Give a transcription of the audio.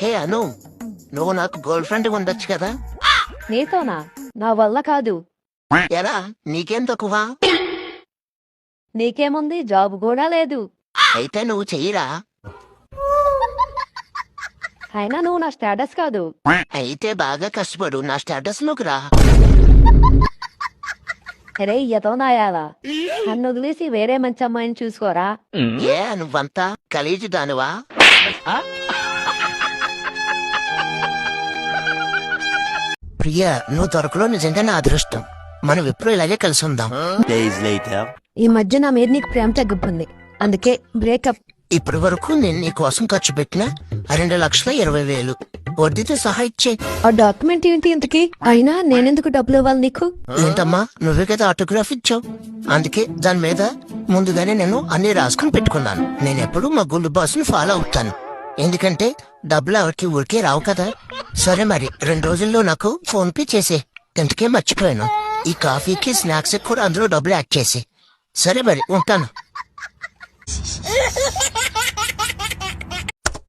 హే అను, నువ్వు నాకు girl friend ఉండొచ్చు కదా. నీతోనా? నా వల్ల కాదు. ఎరా నీకేం తక్కువ? నీకేముంది, జాబ్ కూడా లేదు. అయితే నువ్వు చెయ్యిరా. అయినా నువ్వు నా స్టేటస్ కాదు. అయితే బాగా కష్టపడు నా స్టేటస్ లోకి రా. అరే ఎతో నాయాలా, నన్ను వదిలేసి వేరే మంచి అమ్మాయిని చూసుకోరా. ఏ నువ్వంతా కలీజు దానివా? ప్రియా, నువ్వు దొరకలో నిజంగా నా అదృష్టం. మనం ఎప్పుడు ఇలాగే కలిసి ఉందాం. ఈ మధ్య నా మీద నీకు ప్రేమ తగ్గిపోయింది, అందుకే బ్రేకప్. ఇప్పటి వరకు నేను నీ కోసం ఖర్చు పెట్టిన 2,20,000 వడ్డీతో సహా ఇచ్చే. ఆ డాక్యుమెంట్ ఏంటి ఇంతకి? అయినా నేనెందుకు డబ్బులు ఇవ్వాలి నీకు? ఏంటమ్మా, నువ్వే కదా ఆటోగ్రాఫ్ ఇచ్చావు, అందుకే దాని మీద ముందుగానే నేను అన్ని రాసుకుని పెట్టుకున్నాను. నేను ఎప్పుడు మా గుండు బాస్ని ఫాలో అవుతాను, ఎందుకంటే డబ్బులు ఎవరికి ఊరికే రావు కదా. సరే మరి 2 రోజుల్లో నాకు ఫోన్ పే చేసే. ఇంతకే మర్చిపోయాను, ఈ కాఫీకి స్నాక్స్ కూడా అందులో డబ్బులు యాడ్ చేసి. సరే మరి ఉంటాను.